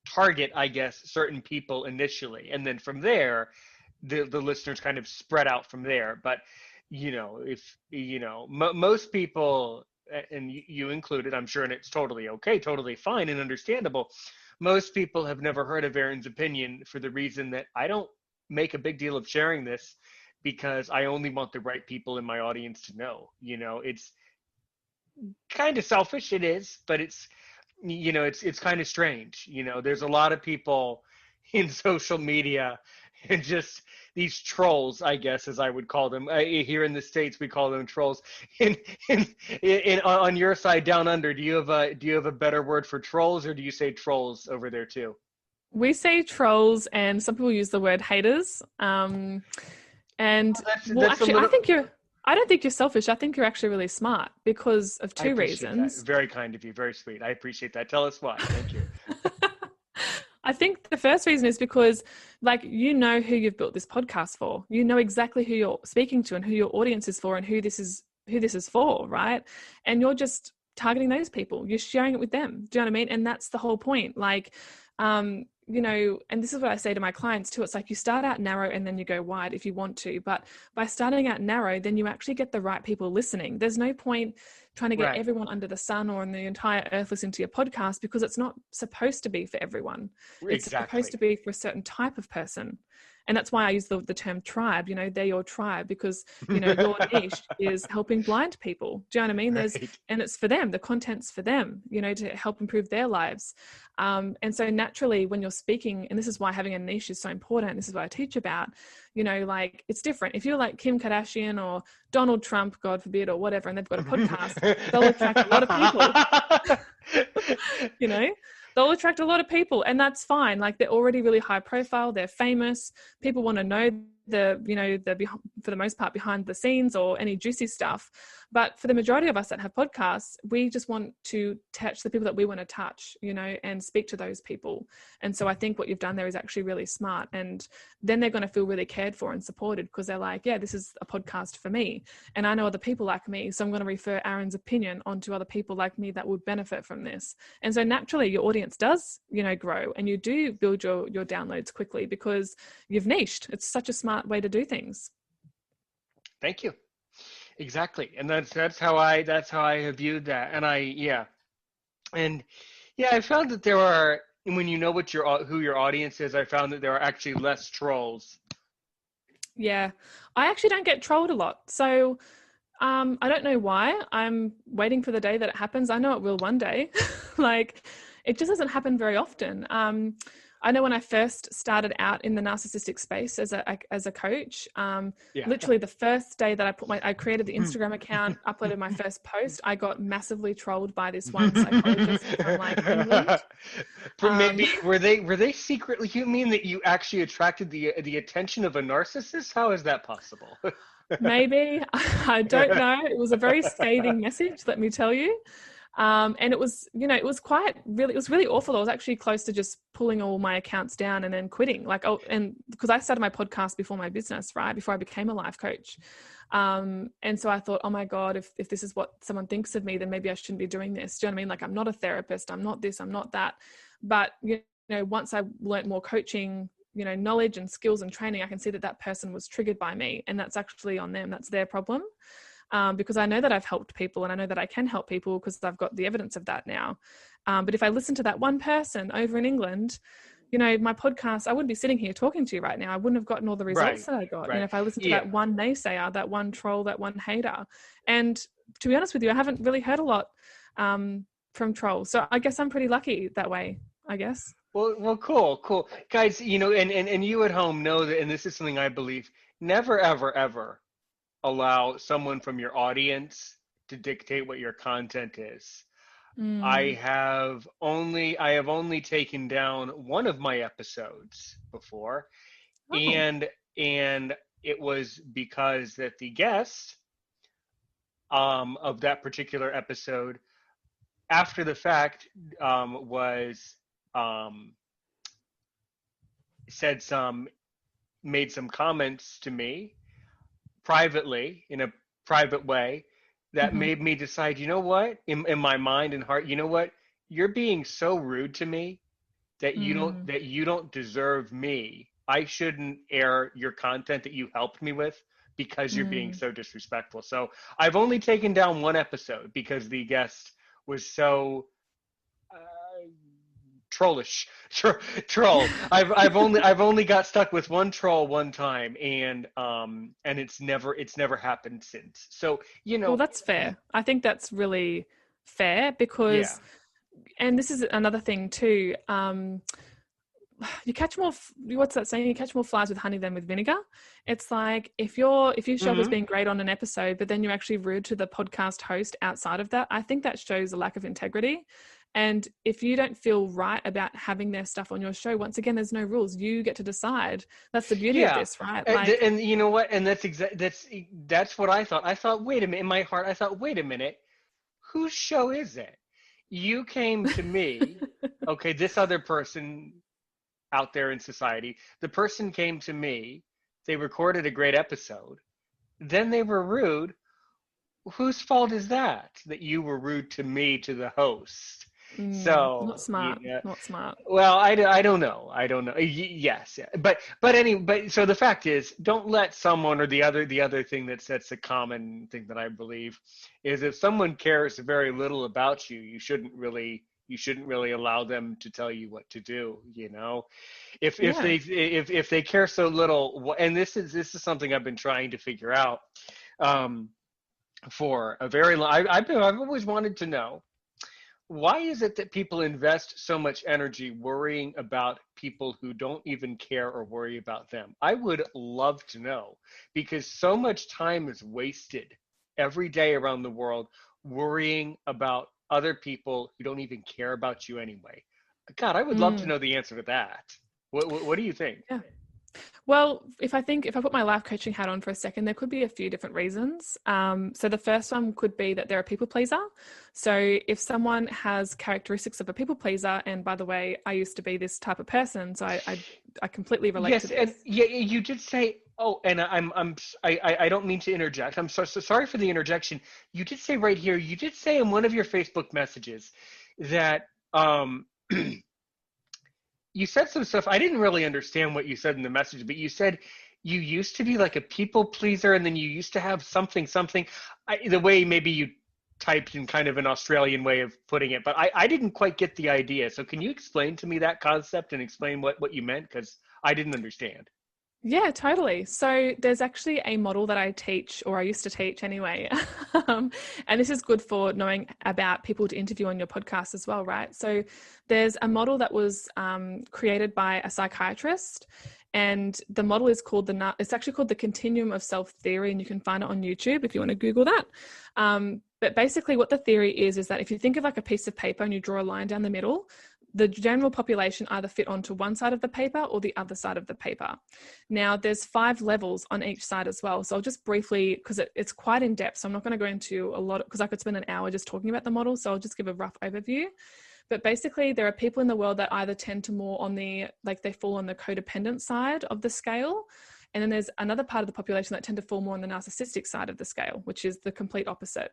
S1: target, I guess, certain people initially, and then from there, the listeners kind of spread out from there. But if most people, and you included, I'm sure, and it's totally okay, totally fine and understandable. Most people have never heard of Aaron's opinion for the reason that I don't make a big deal of sharing this, because I only want the right people in my audience to know. It's kind of selfish, it is, but it's kind of strange. There's a lot of people in social media, and just these trolls, I guess, as I would call them. Here in the States, we call them trolls. On your side, down under, do you have a better word for trolls, or do you say trolls over there too?
S2: We say trolls, and some people use the word haters. And well,
S1: That's a
S2: actually,
S1: little.
S2: I don't think you're selfish. I think you're actually really smart because of
S1: I
S2: two
S1: appreciate that.
S2: reasons.
S1: Very kind of you. Very sweet. I appreciate that. Tell us why. Thank you.
S2: I think the first reason is because, like, you know who you've built this podcast for. You know exactly who you're speaking to and who your audience is for and who this is for, right? And you're just targeting those people. You're sharing it with them. Do you know what I mean? And that's the whole point. Like, you know, and this is what I say to my clients too. It's like you start out narrow and then you go wide if you want to. But by starting out narrow, then you actually get the right people listening. There's no point trying to get
S1: Right.
S2: everyone under the sun or in the entire earth listening to your podcast, because it's not supposed to be for everyone. It's supposed to
S1: Exactly.
S2: be for a certain type of person. And that's why I use the term tribe. You know, they're your tribe because, you know, your niche is helping blind people. Do you know what I mean?
S1: Right.
S2: And it's for them. The content's for them, you know, to help improve their lives. And so naturally when you're speaking, and this is why having a niche is so important, this is what I teach about, you know, like it's different. If you're like Kim Kardashian or Donald Trump, God forbid, or whatever, and they've got a podcast, they'll attract a lot of people. You know, they'll attract a lot of people, and that's fine. Like they're already really high profile, they're famous, people want to know for the most part behind the scenes or any juicy stuff. But for the majority of us that have podcasts, we just want to touch the people that we want to touch, you know, and speak to those people. And so I think what you've done there is actually really smart, and then they're going to feel really cared for and supported because they're like, yeah, this is a podcast for me, and I know other people like me, so I'm going to refer Aaron's opinion onto other people like me that would benefit from this. And so naturally your audience does, you know, grow, and you do build your downloads quickly because you've niched. It's such a smart way to do things.
S1: Thank you. Exactly. And that's how I have viewed that. And I found that there are, when you know who your audience is, I found that there are actually less trolls.
S2: Yeah. I actually don't get trolled a lot. So I don't know why. I'm waiting for the day that it happens. I know it will one day. Like it just doesn't happen very often. I know when I first started out in the narcissistic space as a coach, literally the first day that I created the Instagram account, uploaded my first post, I got massively trolled by this one psychologist from like England.
S1: Maybe were they secretly? You mean that you actually attracted the attention of a narcissist? How is that possible?
S2: Maybe. I don't know. It was a very scathing message, let me tell you. And it was, you know, it was really awful. I was actually close to just pulling all my accounts down and then quitting. And because I started my podcast before my business, right? Before I became a life coach. And so I thought, oh my God, if this is what someone thinks of me, then maybe I shouldn't be doing this. Do you know what I mean? Like, I'm not a therapist. I'm not this, I'm not that. But, you know, once I learned more coaching, you know, knowledge and skills and training, I can see that person was triggered by me, and that's actually on them. That's their problem. Because I know that I've helped people, and I know that I can help people because I've got the evidence of that now. But if I listen to that one person over in England, you know, my podcast, I wouldn't be sitting here talking to you right now. I wouldn't have gotten all the results that I got.
S1: Right.
S2: And if I listened to that one naysayer, that one troll, that one hater. And to be honest with you, I haven't really heard a lot from trolls. So I guess I'm pretty lucky that way, I guess.
S1: Well, cool. Guys, you know, and you at home know that, and this is something I believe, never, ever, ever allow someone from your audience to dictate what your content is. I have only taken down one of my episodes before, and it was because that the guest of that particular episode, after the fact, was made some comments to me privately, in a private way, that made me decide, you know what, in my mind and heart, you know what, you're being so rude to me that you don't deserve me. I shouldn't air your content that you helped me with because you're being so disrespectful. So I've only taken down one episode because the guest was so trollish. Troll. I've only got stuck with one troll one time, and it's never happened since. So, you know.
S2: Well, that's fair. I think that's really fair because, and this is another thing too. You catch more. What's that saying? You catch more flies with honey than with vinegar. It's like if you show up as being great on an episode, but then you're actually rude to the podcast host outside of that, I think that shows a lack of integrity. And if you don't feel right about having their stuff on your show, once again, there's no rules. You get to decide. That's the beauty of
S1: Yeah.
S2: this, right?
S1: And you know what? And that's what I thought. I thought, wait a minute, in my heart, I thought, wait a minute, whose show is it? You came to me, okay, this other person out there in society, the person came to me, they recorded a great episode, then they were rude. Whose fault is that? That you were rude to me, to the host?
S2: Not
S1: So,
S2: smart. Not smart.
S1: well, I don't know. I don't know. Yes, yeah. But so the fact is, don't let someone, or the other thing that's a common thing that I believe is, if someone cares very little about you, you shouldn't really allow them to tell you what to do, you know. If they care so little, and this is something I've been trying to figure out for a very long. I've always wanted to know, why is it that people invest so much energy worrying about people who don't even care or worry about them? I would love to know, because so much time is wasted every day around the world worrying about other people who don't even care about you anyway. God, I would love to know the answer to that. What do you think?
S2: Yeah. Well, if I put my life coaching hat on for a second, there could be a few different reasons. So the first one could be that they're a people pleaser. So if someone has characteristics of a people pleaser, and by the way, I used to be this type of person, so I completely relate to this.
S1: Yes, and yeah, you did say. Oh, and I don't mean to interject. I'm so sorry for the interjection. You did say right here. You did say in one of your Facebook messages that you said some stuff. I didn't really understand what you said in the message, but you said you used to be like a people pleaser, and then you used to have something. The way maybe you typed in kind of an Australian way of putting it, but I didn't quite get the idea. So can you explain to me that concept and explain what you meant? Because I didn't understand.
S2: Yeah, totally. So there's actually a model that I teach, or I used to teach anyway. And this is good for knowing about people to interview on your podcast as well, right? So there's a model that was created by a psychiatrist, and the model is called it's actually called the Continuum of Self Theory, and you can find it on YouTube if you want to Google that. But basically what the theory is that if you think of like a piece of paper and you draw a line down the middle, the general population either fit onto one side of the paper or the other side of the paper. Now, there's 5 levels on each side as well. So I'll just briefly, because it's quite in depth, so I'm not going to go into a lot, because I could spend an hour just talking about the model. So I'll just give a rough overview. But basically, there are people in the world that either tend to more on they fall on the codependent side of the scale. And then there's another part of the population that tend to fall more on the narcissistic side of the scale, which is the complete opposite.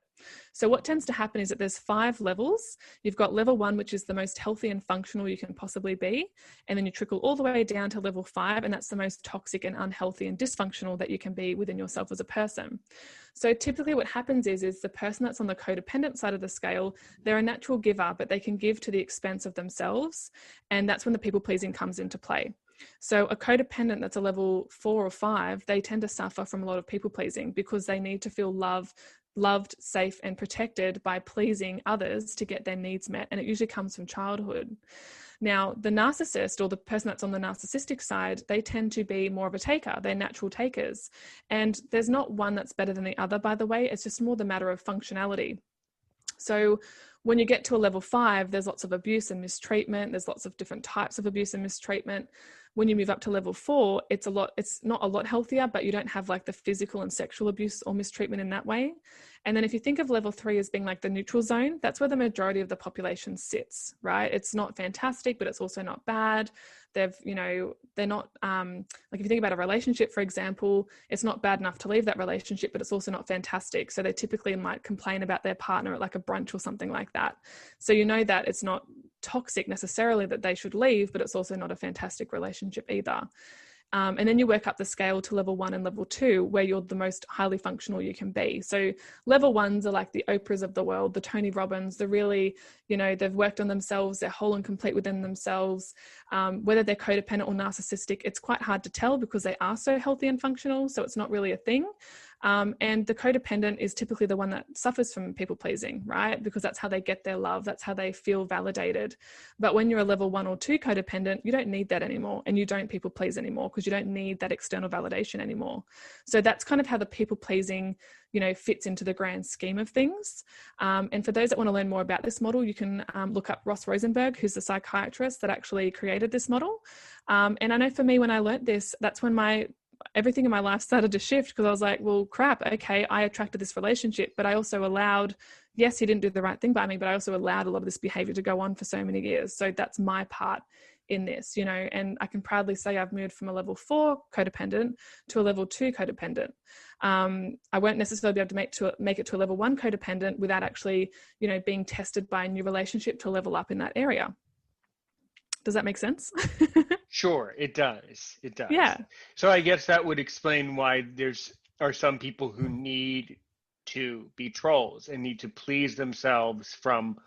S2: So what tends to happen is that there's 5 levels. You've got level 1, which is the most healthy and functional you can possibly be. And then you trickle all the way down to level 5, and that's the most toxic and unhealthy and dysfunctional that you can be within yourself as a person. So typically what happens is the person that's on the codependent side of the scale, they're a natural giver, but they can give to the expense of themselves. And that's when the people pleasing comes into play. So a codependent that's a level 4 or 5, they tend to suffer from a lot of people pleasing because they need to feel loved, safe, and protected by pleasing others to get their needs met. And it usually comes from childhood. Now, the narcissist, or the person that's on the narcissistic side, they tend to be more of a taker. They're natural takers. And there's not one that's better than the other, by the way. It's just more the matter of functionality. So when you get to a level 5, there's lots of abuse and mistreatment. There's lots of different types of abuse and mistreatment. When you move up to level 4, it's not a lot healthier, but you don't have like the physical and sexual abuse or mistreatment in that way. And then if you think of level 3 as being like the neutral zone, that's where the majority of the population sits, right? It's not fantastic, but it's also not bad. They're not, like if you think about a relationship, for example, it's not bad enough to leave that relationship, but it's also not fantastic. So they typically might complain about their partner at like a brunch or something like that. So you know that it's not toxic necessarily that they should leave, but it's also not a fantastic relationship either. And then you work up the scale to level 1 and level 2, where you're the most highly functional you can be. So level 1s are like the Oprahs of the world, the Tony Robbins, the really, they've worked on themselves, they're whole and complete within themselves. Whether they're codependent or narcissistic, it's quite hard to tell because they are so healthy and functional. So it's not really a thing. And the codependent is typically the one that suffers from people pleasing, right? Because that's how they get their love. That's how they feel validated. But when you're a level 1 or 2 codependent, you don't need that anymore. And you don't people please anymore because you don't need that external validation anymore. So that's kind of how the people pleasing, fits into the grand scheme of things. And for those that want to learn more about this model, you can look up Ross Rosenberg, who's the psychiatrist that actually created this model. And I know for me, when I learned this, that's when everything in my life started to shift, because I was like, well, crap, okay, I attracted this relationship, but I also allowed, yes, he didn't do the right thing by me, but I also allowed a lot of this behavior to go on for so many years. So that's my part in this, and I can proudly say I've moved from a level 4 codependent to a level 2 codependent. I won't necessarily be able to make it to a level 1 codependent without actually, being tested by a new relationship to level up in that area. Does that make sense?
S1: Sure, it does. It does.
S2: Yeah.
S1: So I guess that would explain why are some people who need to be trolls and need to please themselves from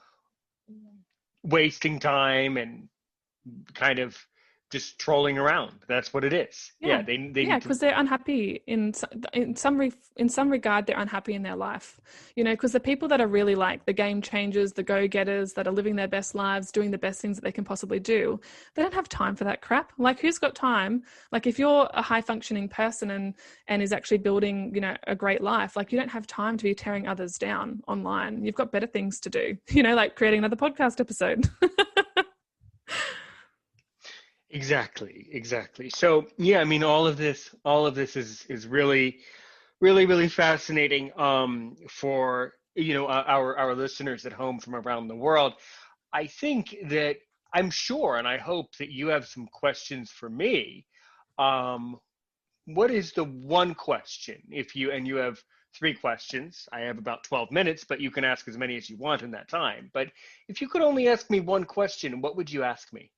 S1: wasting time and kind of just trolling around. That's what it is. Yeah, they need
S2: because they're unhappy in some regard. They're unhappy in their life, because the people that are really like the game changers, the go-getters that are living their best lives, doing the best things that they can possibly do, they don't have time for that crap. Like, who's got time? Like, if you're a high functioning person and is actually building, a great life, like, you don't have time to be tearing others down online. You've got better things to do, like creating another podcast episode.
S1: Exactly. So yeah, I mean, all of this is really, really, really fascinating for our listeners at home from around the world. I think that I'm sure, and I hope that you have some questions for me. What is the one question, if you have 3 questions? I have about 12 minutes, but you can ask as many as you want in that time. But if you could only ask me one question, what would you ask me?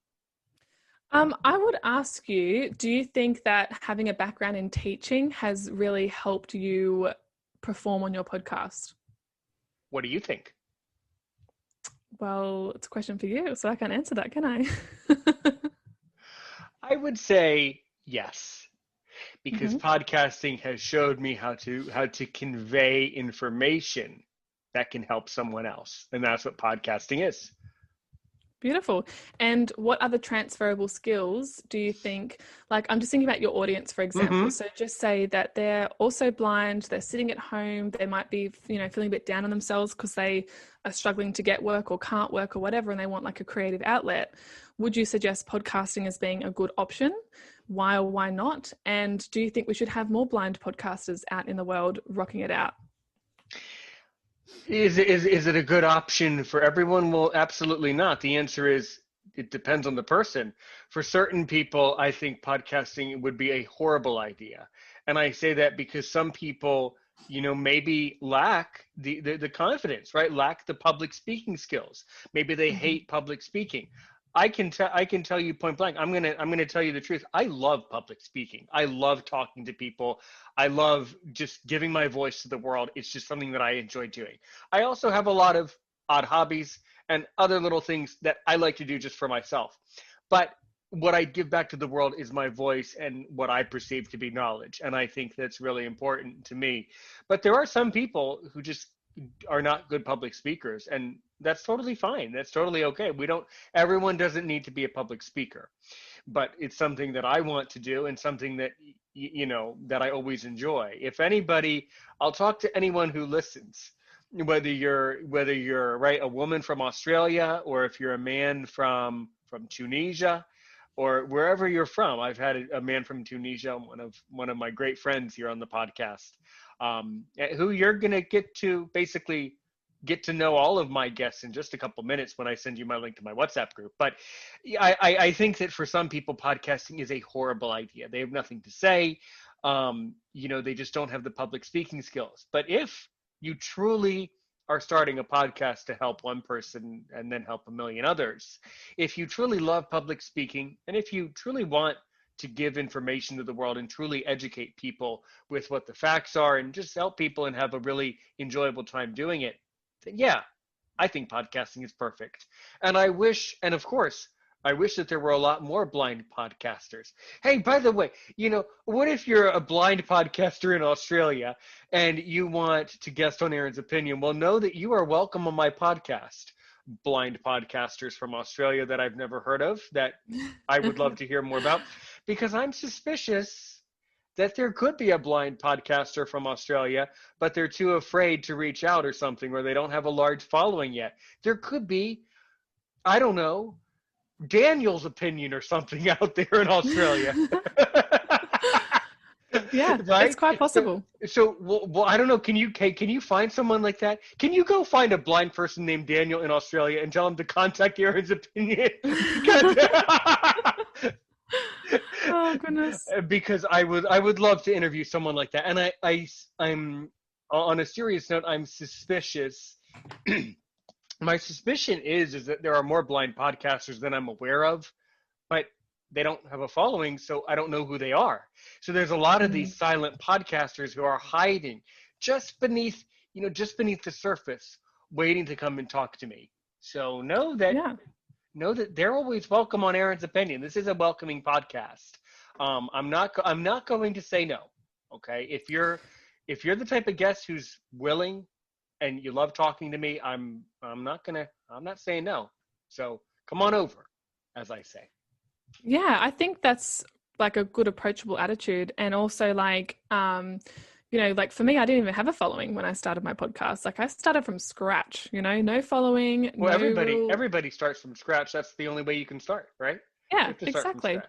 S2: I would ask you, do you think that having a background in teaching has really helped you perform on your podcast?
S1: What do you think?
S2: Well, it's a question for you, so I can't answer that, can I?
S1: I would say yes, because podcasting has showed me how to convey information that can help someone else, and that's what podcasting is.
S2: Beautiful. And what other transferable skills do you think, like, I'm just thinking about your audience, for example. So just say that they're also blind, they're sitting at home, they might be, feeling a bit down on themselves because they are struggling to get work or can't work or whatever, and they want like a creative outlet. Would you suggest podcasting as being a good option? Why or why not? And do you think we should have more blind podcasters out in the world rocking it out?
S1: Is it a good option for everyone? Well, absolutely not. The answer is it depends on the person. For certain people, I think podcasting would be a horrible idea. And I say that because some people, maybe lack the confidence, right? Lack the public speaking skills. Maybe they hate public speaking. I can tell you point blank. I'm gonna tell you the truth. I love public speaking. I love talking to people. I love just giving my voice to the world. It's just something that I enjoy doing. I also have a lot of odd hobbies and other little things that I like to do just for myself. But what I give back to the world is my voice and what I perceive to be knowledge, and I think that's really important to me. But there are some people who just are not good public speakers, and that's totally fine. That's totally okay. Everyone doesn't need to be a public speaker, but it's something that I want to do and something that that I always enjoy. If anybody, I'll talk to anyone who listens, whether you're right, a woman from Australia, or if you're a man from Tunisia, or wherever you're from. I've had a man from Tunisia, one of my great friends here on the podcast, who you're going to get to basically get to know all of my guests in just a couple minutes when I send you my link to my WhatsApp group. But I think that for some people, podcasting is a horrible idea. They have nothing to say. They just don't have the public speaking skills. But if you truly are starting a podcast to help one person and then help a million others, if you truly love public speaking, and if you truly want to give information to the world and truly educate people with what the facts are and just help people and have a really enjoyable time doing it, then yeah, I think podcasting is perfect. And I wish, and of course, I wish that there were a lot more blind podcasters. Hey, by the way, what if you're a blind podcaster in Australia and you want to guest on Aaron's Opinion? Well, know that you are welcome on my podcast. Blind podcasters from Australia that I've never heard of, that I would love to hear more about, because I'm suspicious that there could be a blind podcaster from Australia, but they're too afraid to reach out or something, or they don't have a large following yet. There could be, I don't know, Daniel's Opinion or something out there in Australia.
S2: Yeah,
S1: right?
S2: it's quite possible.
S1: So well, I don't know. Can you find someone like that? Can you go find a blind person named Daniel in Australia and tell him to contact Aaron's Opinion?
S2: Oh goodness.
S1: Because I would love to interview someone like that. And I'm on a serious note, I'm suspicious. My suspicion is that there are more blind podcasters than I'm aware of, but they don't have a following, so I don't know who they are. So there's a lot of these silent podcasters who are hiding just beneath the surface, waiting to come and talk to me. So know that they're always welcome on Aaron's Opinion. This is a welcoming podcast. I'm not going to say no. Okay, if you're the type of guest who's willing and you love talking to me, I'm not saying no. So come on over, as I say.
S2: Yeah, I think that's like a good approachable attitude. And also like, like for me, I didn't even have a following when I started my podcast. Like I started from scratch, no following.
S1: Well,
S2: no
S1: everybody starts from scratch. That's the only way you can start, right?
S2: Yeah, exactly.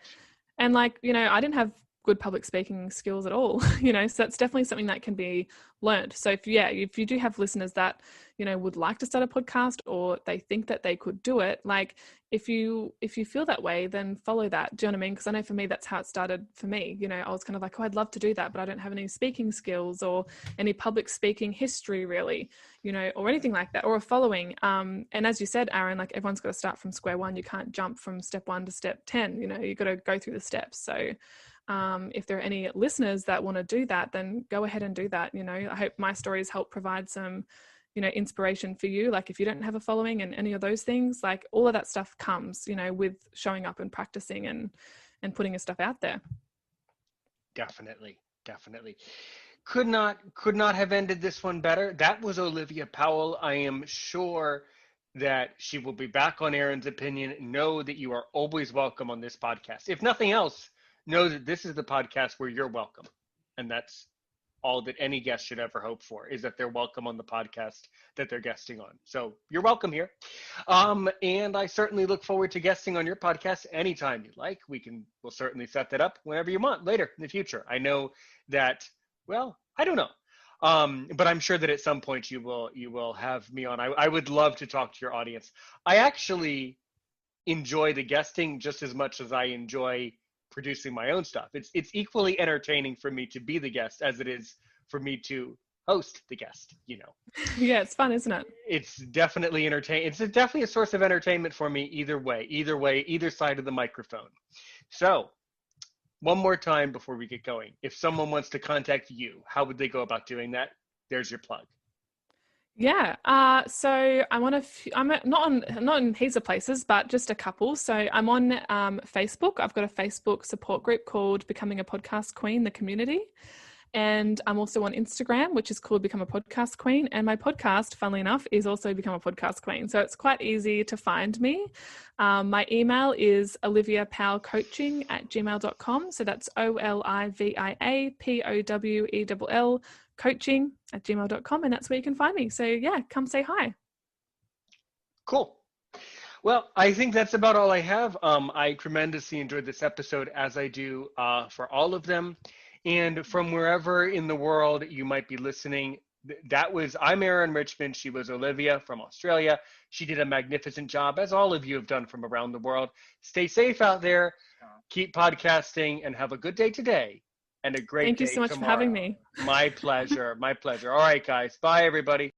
S2: And like, I didn't have good public speaking skills at all, so that's definitely something that can be learned. So if you do have listeners that, would like to start a podcast, or they think that they could do it, like if you feel that way, then follow that. Do you know what I mean? Because I know for me, that's how it started for me. I was kind of like, oh, I'd love to do that, but I don't have any speaking skills or any public speaking history really, or anything like that, or a following. And as you said, Aaron, like everyone's got to start from square one. You can't jump from step 1 to step 10, you've got to go through the steps. So if there are any listeners that want to do that, then go ahead and do that. I hope my stories help provide some, inspiration for you. Like if you don't have a following and any of those things, like all of that stuff comes, with showing up and practicing and putting your stuff out there.
S1: Definitely. Could not have ended this one better. That was Olivia Powell. I am sure that she will be back on Aaron's Opinion. Know that you are always welcome on this podcast. If nothing else, know that this is the podcast where you're welcome. And that's all that any guest should ever hope for, is that they're welcome on the podcast that they're guesting on. So you're welcome here. And I certainly look forward to guesting on your podcast anytime you'd like. We'll certainly set that up whenever you want later in the future. I know that, well, I don't know. But I'm sure that at some point you will have me on. I would love to talk to your audience. I actually enjoy the guesting just as much as I enjoy producing my own stuff. It's equally entertaining for me to be the guest as it is for me to host the guest,
S2: Yeah, it's fun, isn't it?
S1: It's definitely entertaining. It's definitely a source of entertainment for me either way, either side of the microphone. So one more time before we get going, if someone wants to contact you, how would they go about doing that? There's your plug.
S2: Yeah. So I'm not in heaps of places, but just a couple. So I'm on Facebook. I've got a Facebook support group called Becoming a Podcast Queen, the community. And I'm also on Instagram, which is called Become a Podcast Queen. And my podcast, funnily enough, is also Become a Podcast Queen. So it's quite easy to find me. My email is oliviapowellcoaching@gmail.com. So that's OLIVIAPOWELL coaching@gmail.com, and that's where you can find me. So yeah, come say hi.
S1: Cool. Well, I think that's about all I have. I tremendously enjoyed this episode, as I do for all of them. And from wherever in the world you might be listening, I'm Aaron Richmond. She was Olivia from Australia. She did a magnificent job, as all of you have done from around the world. Stay safe out there, keep podcasting, and have a good day today. And a great day tomorrow.
S2: Thank you so much for having me.
S1: My pleasure. All right, guys. Bye, everybody.